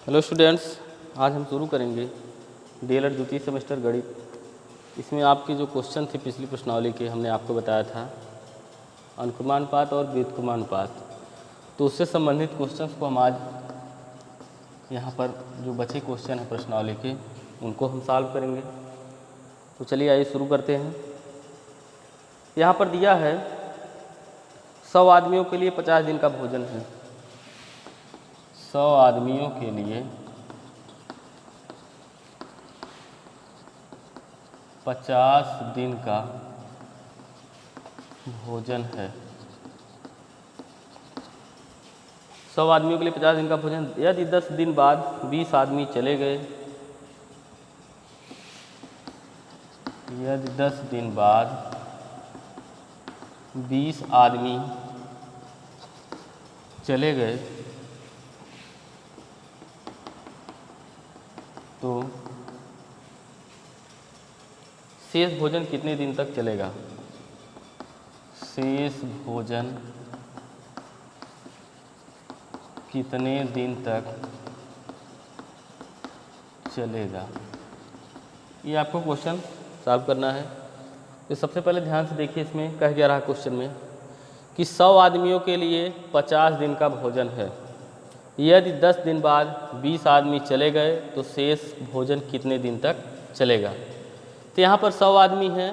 Hello students, आज हम शुरू करेंगे डीएलएड द्वितीय सेमेस्टर गणित। इसमें आपके जो क्वेश्चन थे पिछली प्रश्नावली के, हमने आपको बताया था अनुक्रमानुपात और व्युत्क्रमानुपात। तो उससे संबंधित क्वेश्चंस को हम आज यहाँ पर जो बचे क्वेश्चन हैं प्रश्नावली के, उनको हम सॉल्व करेंगे। तो चलिए आइए शुरू करते हैं। यहाँ पर दिया है 100 आदमियों के लिए 50 दिन का भोजन है। 100 आदमियों के लिए 50 दिन का भोजन है। 100 आदमियों के लिए 50 दिन का भोजन। यदि 10 दिन बाद 20 आदमी चले गए, यदि 10 दिन बाद 20 आदमी चले गए तो शेष भोजन कितने दिन तक चलेगा? शेष भोजन कितने दिन तक चलेगा, ये आपको क्वेश्चन सॉल्व करना है। तो सबसे पहले ध्यान से देखिए, इसमें कह क्या रहा क्वेश्चन में कि 100 आदमियों के लिए 50 दिन का भोजन है। यदि 10 दिन बाद 20 आदमी चले गए तो शेष भोजन कितने दिन तक चलेगा? तो यहाँ पर 100 आदमी हैं,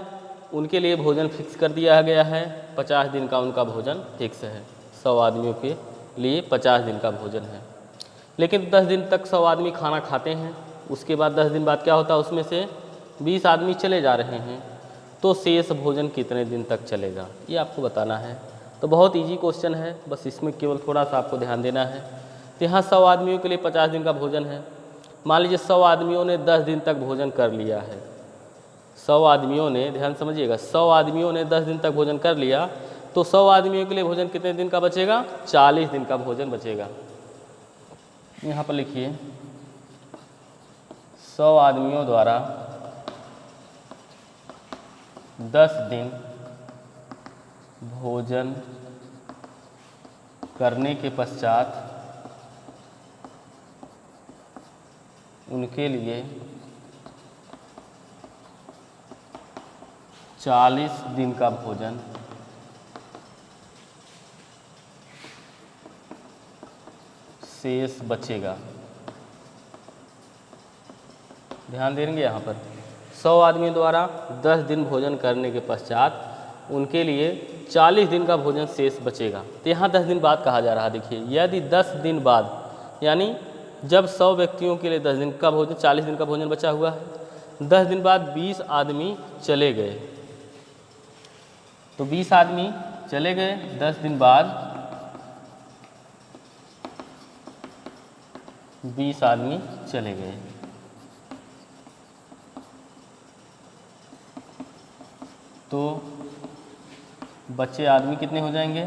उनके लिए भोजन फिक्स कर दिया गया है। 50 दिन का उनका भोजन फिक्स है। 100 आदमियों के लिए 50 दिन का भोजन है। लेकिन 10 दिन तक 100 आदमी खाना खाते हैं। उसके बाद 10 दिन बाद क्या होता है, उसमें से 20 आदमी चले जा रहे हैं, तो शेष भोजन कितने दिन तक चलेगा, ये आपको बताना है। तो बहुत इजी क्वेश्चन है, बस इसमें केवल थोड़ा सा आपको ध्यान देना है। तो यहाँ 100 आदमियों के लिए 50 दिन का भोजन है। मान लीजिए 100 आदमियों ने 10 दिन तक भोजन कर लिया है। 100 आदमियों ने, ध्यान समझिएगा, 100 आदमियों ने 10 दिन तक भोजन कर लिया, तो 100 आदमियों के लिए भोजन कितने दिन का बचेगा? 40 दिन का भोजन बचेगा। यहाँ पर लिखिए 100 आदमियों द्वारा 10 दिन भोजन करने के पश्चात उनके लिए 40 दिन का भोजन शेष बचेगा। ध्यान देंगे, यहाँ पर 100 आदमी द्वारा 10 दिन भोजन करने के पश्चात उनके लिए 40 दिन का भोजन शेष बचेगा। तो यहाँ 10 दिन बाद कहा जा रहा है। देखिए, यदि 10 दिन बाद, यानी जब 100 व्यक्तियों के लिए 10 दिन का भोजन, 40 दिन का भोजन बचा हुआ है, 10 दिन बाद 20 आदमी चले गए, तो 20 आदमी चले गए 10 दिन बाद 20 आदमी चले गए, तो बचे आदमी कितने हो जाएंगे?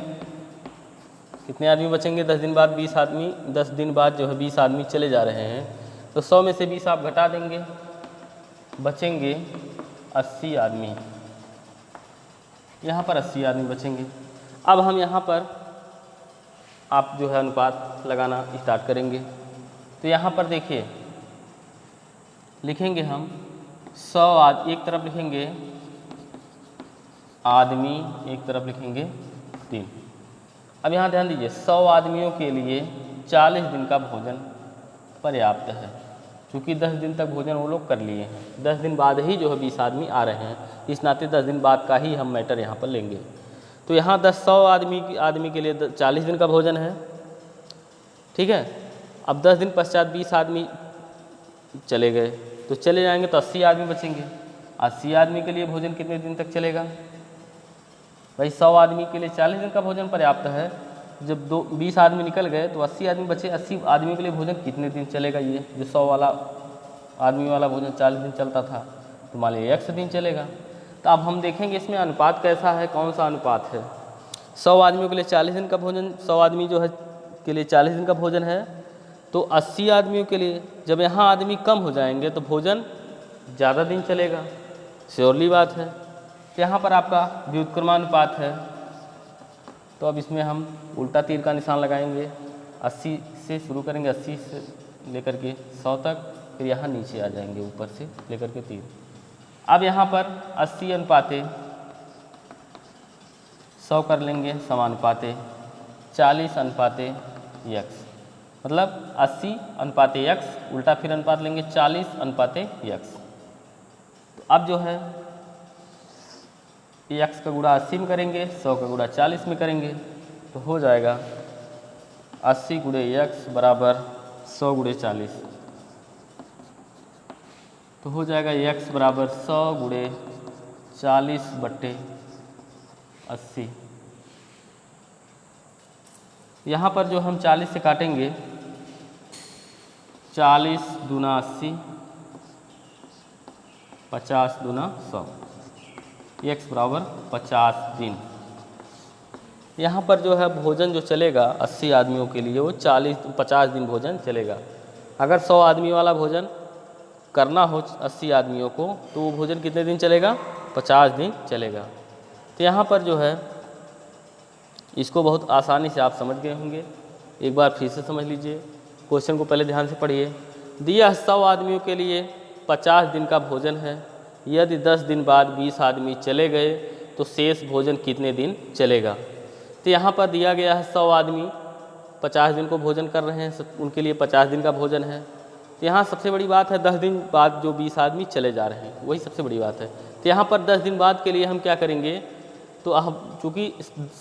कितने आदमी बचेंगे 10 दिन बाद? 20 आदमी। 10 दिन बाद जो है 20 आदमी चले जा रहे हैं, तो 100 में से 20 आप घटा देंगे, बचेंगे 80 आदमी। यहाँ पर 80 आदमी बचेंगे। अब हम यहाँ पर आप जो है अनुपात लगाना स्टार्ट करेंगे। तो यहाँ पर देखिए, लिखेंगे हम 100 एक तरफ लिखेंगे आदमी, एक तरफ लिखेंगे दिन। अब यहाँ ध्यान दीजिए, 100 आदमियों के लिए 40 दिन का भोजन पर्याप्त है, क्योंकि 10 दिन तक भोजन वो लोग कर लिए हैं। 10 दिन बाद ही जो है 20 आदमी आ रहे हैं, इस नाते 10 दिन बाद का ही हम मैटर यहाँ पर लेंगे। तो यहाँ 100 आदमी के लिए 40 दिन का भोजन है, ठीक है। अब 10 दिन पश्चात 20 आदमी चले गए, तो चले जाएंगे तो 80 आदमी बचेंगे। 80 आदमी के लिए भोजन कितने दिन तक चलेगा? भाई 100 आदमी के लिए 40 दिन का भोजन पर्याप्त है। जब 20 आदमी निकल गए तो 80 आदमी बचे। 80 आदमी के लिए भोजन कितने दिन चलेगा? ये जो 100 वाला आदमी वाला भोजन 40 दिन चलता था, तो मान लीजिए 100 दिन चलेगा। तो अब हम देखेंगे इसमें अनुपात कैसा है, कौन सा अनुपात है। 100 आदमियों के लिए 40 दिन का भोजन, 100 आदमी जो है के लिए 40 दिन का भोजन है, तो 80 आदमियों के लिए जब यहाँ आदमी कम हो जाएंगे तो भोजन ज़्यादा दिन चलेगा, श्योरली बात है। यहाँ पर आपका व्युत्क्रमानुपात है, तो अब इसमें हम उल्टा तीर का निशान लगाएंगे। 80 से शुरू करेंगे, 80 से लेकर के 100 तक, फिर यहाँ नीचे आ जाएंगे ऊपर से लेकर के 3। अब यहाँ पर 80 अनुपाते 100 कर लेंगे समानुपाते 40 अनुपाते x, मतलब 80 अनुपाते x, उल्टा फिर अनुपात लेंगे 40 अनुपाते x। तो अब जो है x का गुणा 80 में करेंगे, 100 का गुणा 40 में करेंगे, तो हो जाएगा 80 गुणे x बराबर 100 गुणे 40। तो हो जाएगा x बराबर 100 गुणे 40/80। यहाँ पर जो हम 40 से काटेंगे, 40 दूना 80, 50 दूना 100, x बराबर 50 दिन। यहाँ पर जो है भोजन जो चलेगा 80 आदमियों के लिए वो 50 दिन भोजन चलेगा। अगर 100 आदमी वाला भोजन करना हो 80 आदमियों को तो वो भोजन कितने दिन चलेगा? 50 दिन चलेगा। तो यहाँ पर जो है इसको बहुत आसानी से आप समझ गए होंगे। एक बार फिर से समझ लीजिए, क्वेश्चन को पहले ध्यान से पढ़िए। दिया 100 आदमियों के लिए 50 दिन का भोजन है। यदि 10 दिन बाद 20 आदमी चले गए तो शेष भोजन कितने दिन चलेगा? तो यहाँ पर दिया गया है 100 आदमी 50 दिन को भोजन कर रहे हैं, उनके लिए 50 दिन का भोजन है। तो यहाँ सबसे बड़ी बात है 10 दिन बाद जो 20 आदमी चले जा रहे हैं, वही सबसे बड़ी बात है। तो यहाँ पर 10 दिन बाद के लिए हम क्या करेंगे, तो अब चूँकि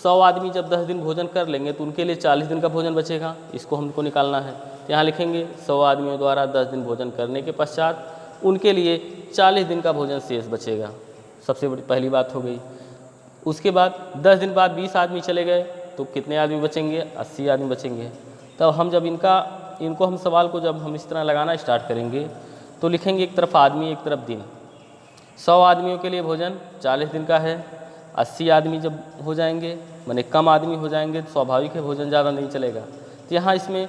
100 आदमी जब 10 दिन भोजन कर लेंगे तो उनके लिए 40 दिन का भोजन बचेगा, इसको हमको निकालना है। तो यहाँ लिखेंगे 100 आदमियों द्वारा 10 दिन भोजन करने के पश्चात उनके लिए 40 दिन का भोजन शेष बचेगा। सबसे बड़ी पहली बात हो गई। उसके बाद 10 दिन बाद 20 आदमी चले गए तो कितने आदमी बचेंगे? 80 आदमी बचेंगे। तब हम जब इनको हम सवाल को जब हम इस तरह लगाना स्टार्ट करेंगे तो लिखेंगे एक तरफ आदमी एक तरफ दिन। 100 आदमियों के लिए भोजन 40 दिन का है। 80 आदमी जब हो जाएंगे, माने कम आदमी हो जाएंगे, तो स्वाभाविक है भोजन ज़्यादा नहीं चलेगा। तो यहाँ इसमें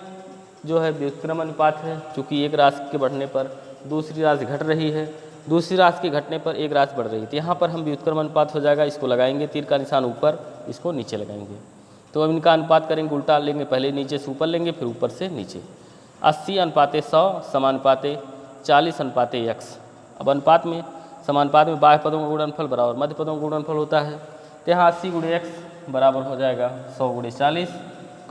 जो है व्युत्क्रम अनुपात है, चूँकि एक राशि के बढ़ने पर दूसरी राशि घट रही है, दूसरी राशि के घटने पर एक राशि बढ़ रही है। तो यहाँ पर हम व्युत्क्रम अनुपात हो जाएगा, इसको लगाएंगे, तीर का निशान ऊपर, इसको नीचे लगाएंगे। तो अब इनका अनुपात करेंगे, उल्टा लेंगे, पहले नीचे से ऊपर लेंगे फिर ऊपर से नीचे। 80 अनुपाते 100 समानुपाते 40 अनुपाते x। अब अनुपात में समानुपात में बाह्य पदों का गुणनफल बराबर मध्य पदों का गुणनफल होता है। तो यहाँ 80 गुणे x बराबर हो जाएगा 100 गुणे 40।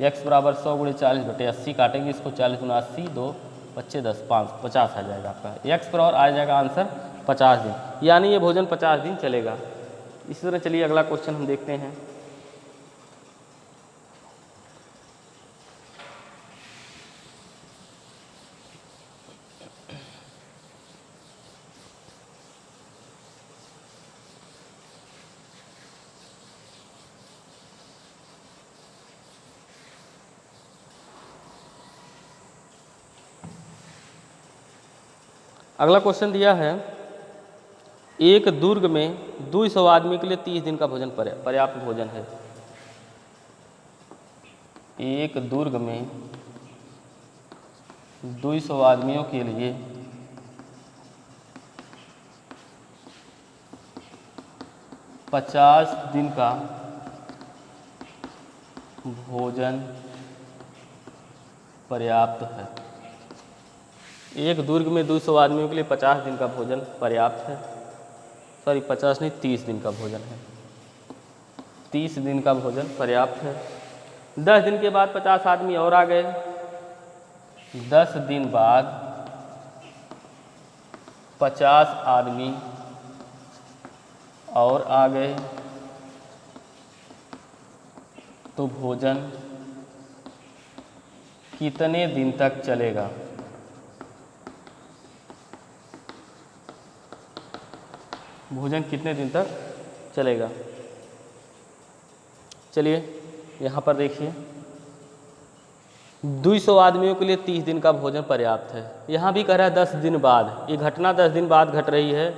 x बराबर 100 गुणे 40/80 काटेंगे इसको, 40 गुना 80, 2 बच्चे 10, 5 50 आ जाएगा आपका। x बराबर आ जाएगा आंसर 50 दिन, यानी ये भोजन 50 दिन चलेगा। इसी तरह चलिए अगला क्वेश्चन हम देखते हैं। अगला क्वेश्चन दिया है, एक दुर्ग में 200 आदमी के लिए 30 दिन का भोजन पर्याप्त भोजन है। एक दुर्ग में 200 आदमियों के लिए 50 दिन का भोजन पर्याप्त है। एक दुर्ग में 200 आदमियों के लिए 50 दिन का भोजन पर्याप्त है। 50 नहीं, 30 दिन का भोजन है। 30 दिन का भोजन पर्याप्त है। 10 दिन के बाद 50 आदमी और आ गए। 10 दिन बाद 50 आदमी और आ गए तो भोजन कितने दिन तक चलेगा? भोजन कितने दिन तक चलेगा? चलिए यहाँ पर देखिए, 200 आदमियों के लिए 30 दिन का भोजन पर्याप्त है। यहाँ भी कह रहा है 10 दिन बाद, ये घटना 10 दिन बाद घट रही है,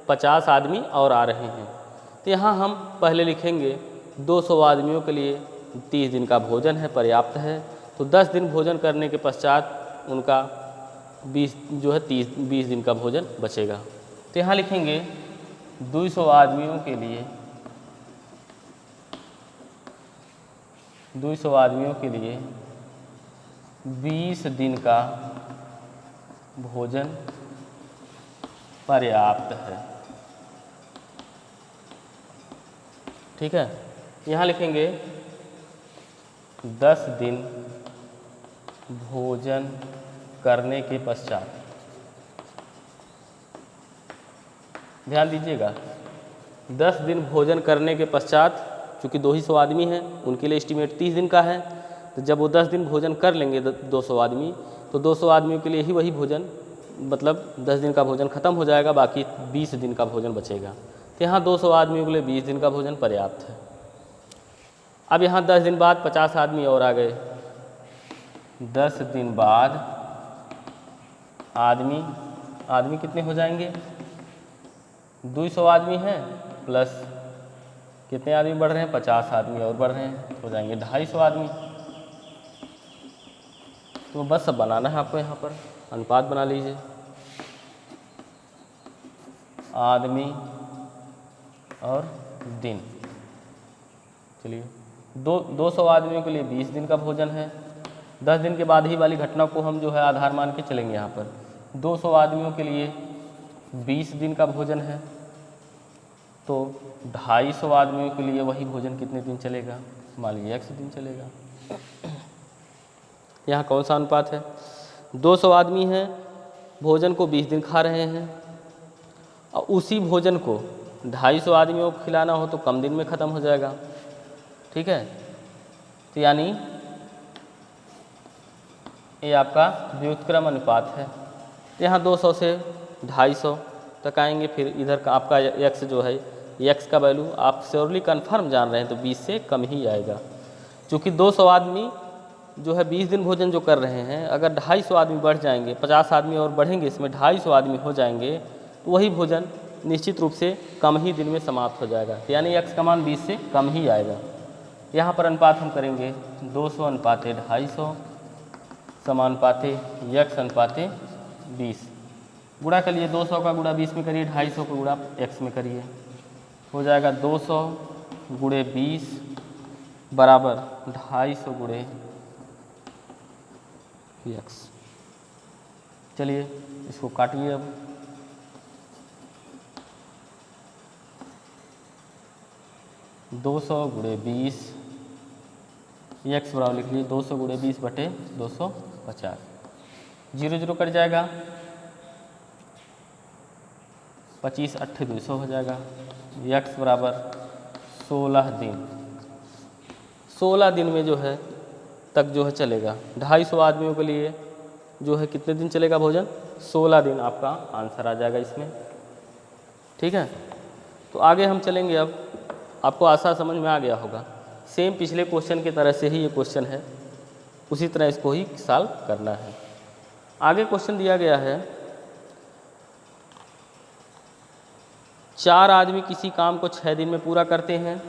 50 आदमी और आ रहे हैं। तो यहाँ हम पहले लिखेंगे 200 आदमियों के लिए 30 दिन का भोजन है, पर्याप्त है। तो 10 दिन भोजन करने के पश्चात उनका 20 दिन का भोजन बचेगा। तो यहाँ लिखेंगे 200 आदमियों के लिए 20 दिन का भोजन पर्याप्त है। ठीक है, यहाँ लिखेंगे 10 दिन भोजन करने के पश्चात। ध्यान दीजिएगा, 10 दिन भोजन करने के पश्चात, चूँकि 200 आदमी हैं, उनके लिए एस्टिमेट 30 दिन का है, तो जब वो 10 दिन भोजन कर लेंगे 200 आदमी, तो 200 आदमियों के लिए ही वही भोजन, मतलब 10 दिन का भोजन ख़त्म हो जाएगा, बाकी 20 दिन का भोजन बचेगा। तो यहाँ 200 आदमियों के लिए 20 दिन का भोजन पर्याप्त है। अब यहाँ 10 दिन बाद 50 आदमी और आ गए। 10 दिन बाद आदमी कितने हो जाएंगे? 200 आदमी हैं प्लस कितने आदमी बढ़ रहे हैं? 50 आदमी और बढ़ रहे हैं, हो जाएंगे 250 आदमी। तो बस सब बनाना है आपको, यहाँ पर अनुपात बना लीजिए। आदमी और दिन, चलिए 200 आदमियों के लिए 20 दिन का भोजन है। 10 दिन के बाद ही वाली घटना को हम जो है आधार मान के चलेंगे। यहाँ पर 200 आदमियों के लिए 20 दिन का भोजन है, तो 250 आदमियों के लिए वही भोजन कितने दिन चलेगा? मान लीजिए 100 दिन चलेगा। यहाँ कौन सा अनुपात है? 200 आदमी हैं, भोजन को 20 दिन खा रहे हैं, और उसी भोजन को 250 आदमियों को खिलाना हो तो कम दिन में ख़त्म हो जाएगा। ठीक है, तो यानी ये आपका व्युत्क्रम अनुपात है। यहाँ 200 से 250 तक आएंगे, फिर इधर का आपका x जो है, x का वैल्यू आप श्योरली कन्फर्म जान रहे हैं, तो 20 से कम ही आएगा। चूँकि 200 आदमी जो है 20 दिन भोजन जो कर रहे हैं, अगर 250 आदमी बढ़ जाएंगे, 50 आदमी और बढ़ेंगे, इसमें 250 आदमी हो जाएंगे, तो वही भोजन निश्चित रूप से कम ही दिन में समाप्त हो जाएगा। यानी x का मान 20 से कम ही आएगा। यहाँ पर अनुपात हम करेंगे 200 अनुपाते 250 समानुपाते x अनुपाते 20। गुणा कर लिए, 200 का गुणा 20 में करिए, 250 का गुणा x में करिए, हो जाएगा 200 गुणे 20 बराबर 250 गुणे x। चलिए इसको काटिए। अब दो सौ गुणे 20 x बराबर लिख लीजिए 200 गुणे 20 बटे 250, 0 0 कट जाएगा, 25 8 200 हो जाएगा। x बराबर 16 दिन, 16 दिन में जो है तक जो है चलेगा। 250 आदमियों के लिए जो है कितने दिन चलेगा भोजन? 16 दिन आपका आंसर आ जाएगा इसमें। ठीक है, तो आगे हम चलेंगे। अब आपको आशा समझ में आ गया होगा। सेम पिछले क्वेश्चन की तरह से ही ये क्वेश्चन है, उसी तरह इसको ही सॉल्व करना है। आगे क्वेश्चन दिया गया है, 4 आदमी किसी काम को 6 दिन में पूरा करते हैं।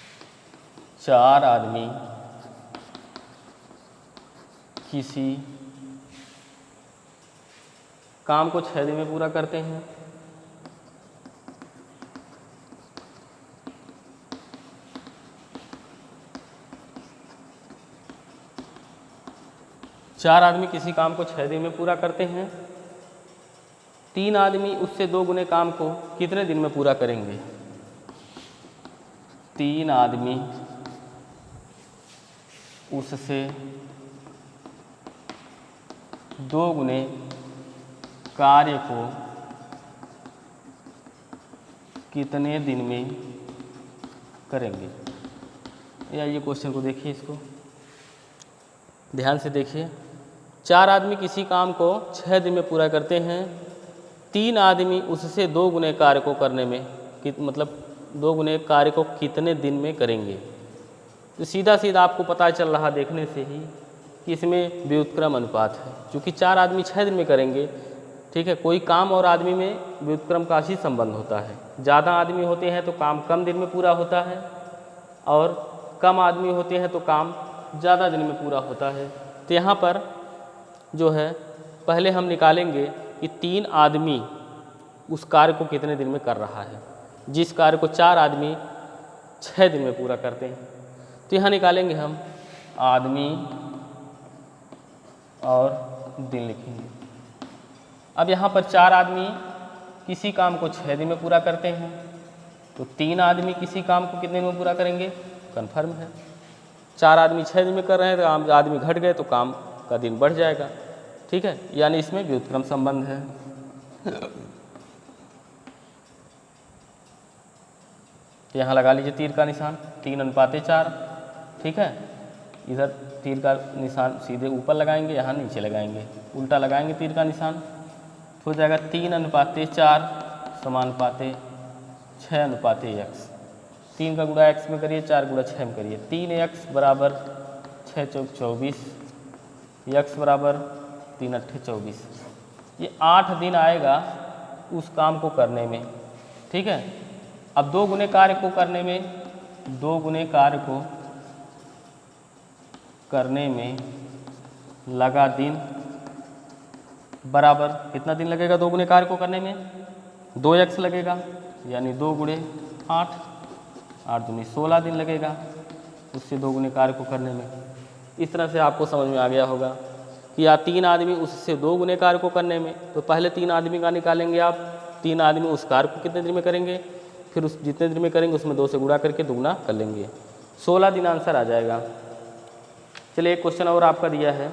चार आदमी किसी काम को 6 दिन में पूरा करते हैं। चार आदमी किसी काम को 6 दिन में पूरा करते हैं। 3 आदमी उससे 2 गुने काम को कितने दिन में पूरा करेंगे? 3 आदमी उससे 2 गुने कार्य को कितने दिन में करेंगे? या ये क्वेश्चन को देखिए, इसको ध्यान से देखिए। 4 आदमी किसी काम को 6 दिन में पूरा करते हैं। 3 आदमी उससे 2 गुने कार्य को करने में मतलब 2 गुने कार्य को कितने दिन में करेंगे? तो सीधा सीधा आपको पता चल रहा देखने से ही कि इसमें व्युत्क्रम अनुपात है। क्योंकि 4 आदमी 6 दिन में करेंगे ठीक है, कोई काम और आदमी में व्युत्क्रम का ही संबंध होता है। ज़्यादा आदमी होते हैं तो काम कम दिन में पूरा होता है, और कम आदमी होते हैं तो काम ज़्यादा दिन में पूरा होता है। तो यहाँ पर जो है पहले हम निकालेंगे कि 3 आदमी उस कार्य को कितने दिन में कर रहा है, जिस कार्य को 4 आदमी 6 दिन में पूरा करते हैं। तो यहाँ निकालेंगे हम आदमी और दिन लिखेंगे। अब यहाँ पर 4 आदमी किसी काम को 6 दिन में पूरा करते हैं, तो 3 आदमी किसी काम को कितने दिन में पूरा करेंगे, कन्फर्म है। 4 आदमी 6 दिन में कर रहे हैं तो आदमी घट गए तो काम का दिन बढ़ जाएगा, ठीक है, यानी इसमें व्युत्क्रम संबंध है। यहाँ लगा लीजिए तीर का निशान 3:4, ठीक है। इधर तीर का निशान सीधे ऊपर लगाएंगे, यहाँ नीचे लगाएंगे, उल्टा लगाएंगे तीर का निशान, तो हो जाएगा 3:4 समानुपाते 6:x। 3 का गुणा x में करिए, 4 गुणा 6 में करिए, 3x बराबर 6 चौक 24, x बराबर 3 अट्ठे 24। ये 8 दिन आएगा उस काम को करने में, ठीक है। अब 2 गुने कार्य को करने में, 2 गुने कार्य को करने में लगा दिन बराबर कितना दिन लगेगा 2 गुने कार्य को करने में, 2x लगेगा, यानी 2 गुणे 8, 8 दूनी 16 दिन लगेगा उससे 2 गुने कार्य को करने में। इस तरह से आपको समझ में आ गया होगा कि या 3 आदमी उससे 2 गुने कार्य को करने में, तो पहले 3 आदमी का निकालेंगे आप, 3 आदमी उस कार्य को कितने दिन में करेंगे, फिर उस जितने दिन में करेंगे उसमें 2 से गुणा करके दुगना कर लेंगे, 16 दिन आंसर आ जाएगा। चलिए एक क्वेश्चन और आपका दिया है,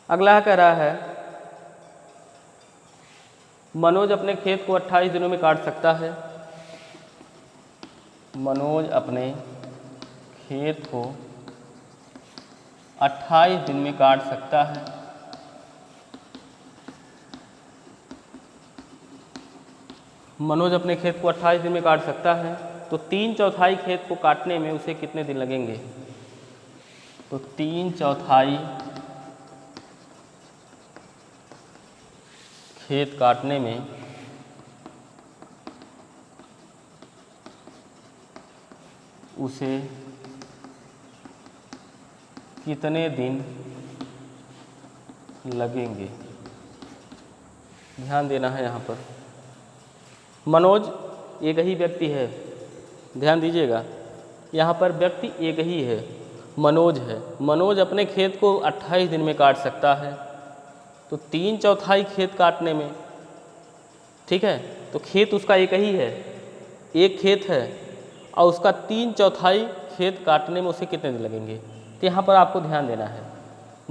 अगला कह रहा है मनोज अपने खेत को 28 दिनों में काट सकता है। मनोज अपने खेत को 28 दिन में काट सकता है। मनोज अपने खेत को 28 दिन में काट सकता है, तो 3/4 खेत को काटने में उसे कितने दिन लगेंगे, तो 3/4 खेत काटने में उसे कितने दिन लगेंगे। ध्यान देना है यहाँ पर, मनोज एक ही व्यक्ति है, ध्यान दीजिएगा, यहाँ पर व्यक्ति एक ही है, मनोज है। मनोज अपने खेत को 28 दिन में काट सकता है, तो 3/4 खेत काटने में, ठीक है, तो खेत उसका एक ही है, एक खेत है, और उसका 3/4 खेत काटने में उसे कितने दिन लगेंगे। तो यहाँ पर आपको ध्यान देना है,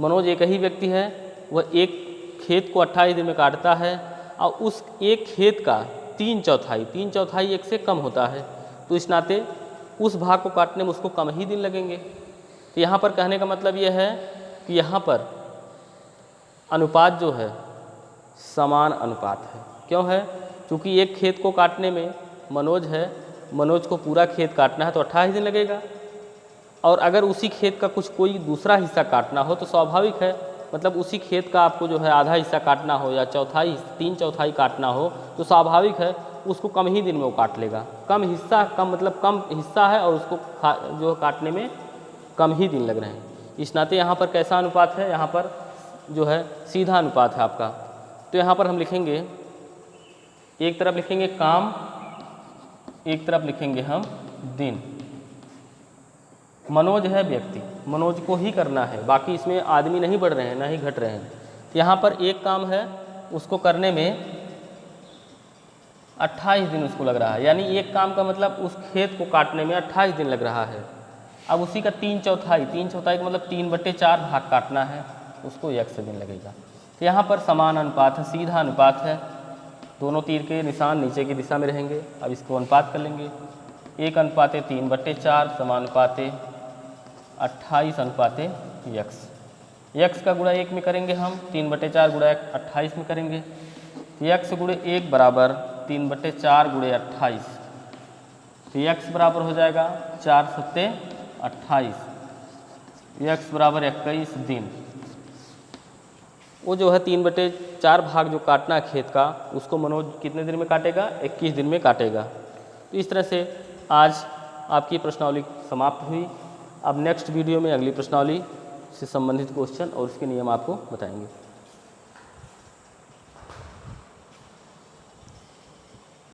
मनोज एक ही व्यक्ति है, वह एक खेत को 28 दिन में काटता है, और उस एक खेत का 3/4 एक से कम होता है, तो इस नाते उस भाग को काटने में उसको कम ही दिन लगेंगे। तो यहाँ पर कहने का मतलब यह है कि यहाँ पर अनुपात जो है समान अनुपात है। क्यों है, क्योंकि एक खेत को काटने में मनोज है, मनोज को पूरा खेत काटना है तो 28 दिन लगेगा, और अगर उसी खेत का कुछ कोई दूसरा हिस्सा काटना हो तो स्वाभाविक है, मतलब उसी खेत का आपको जो है आधा हिस्सा काटना हो या 3/4 काटना हो, तो स्वाभाविक है उसको कम ही दिन में वो काट लेगा। कम हिस्सा, कम मतलब कम हिस्सा है और उसको जो काटने में कम ही दिन लग रहे हैं। इस नाते यहाँ पर कैसा अनुपात है, यहाँ पर जो है सीधा अनुपात है आपका। तो यहाँ पर हम लिखेंगे, एक तरफ लिखेंगे काम, एक तरफ लिखेंगे हम दिन। मनोज है व्यक्ति, मनोज को ही करना है, बाकी इसमें आदमी नहीं बढ़ रहे हैं ना ही घट रहे हैं। यहाँ पर एक काम है, उसको करने में 28 दिन उसको लग रहा है, यानी एक काम का मतलब उस खेत को काटने में 28 दिन लग रहा है। अब उसी का 3/4 का मतलब 3/4 भाग काटना है, उसको 1 दिन लगेगा। तो यहाँ पर समान अनुपात है, सीधा अनुपात है, दोनों तीर के निशान नीचे की दिशा में रहेंगे। अब इसको अनुपात कर लेंगे, 1:3/4 समानुपाते 28:x। x का गुणा 1 में करेंगे हम, 3/4 गुणा 28 में करेंगे, तो x गुणे 1 बराबर 3/4 गुणे 28, तो x बराबर हो जाएगा 4 सत्ते 28, x बराबर 21 दिन। वो जो है 3/4 भाग जो काटना है खेत का, उसको मनोज कितने दिन में काटेगा? 21 दिन में काटेगा। तो इस तरह से आज आपकी प्रश्नावली समाप्त हुई। अब नेक्स्ट वीडियो में अगली प्रश्नावली से संबंधित क्वेश्चन और उसके नियम आपको बताएंगे।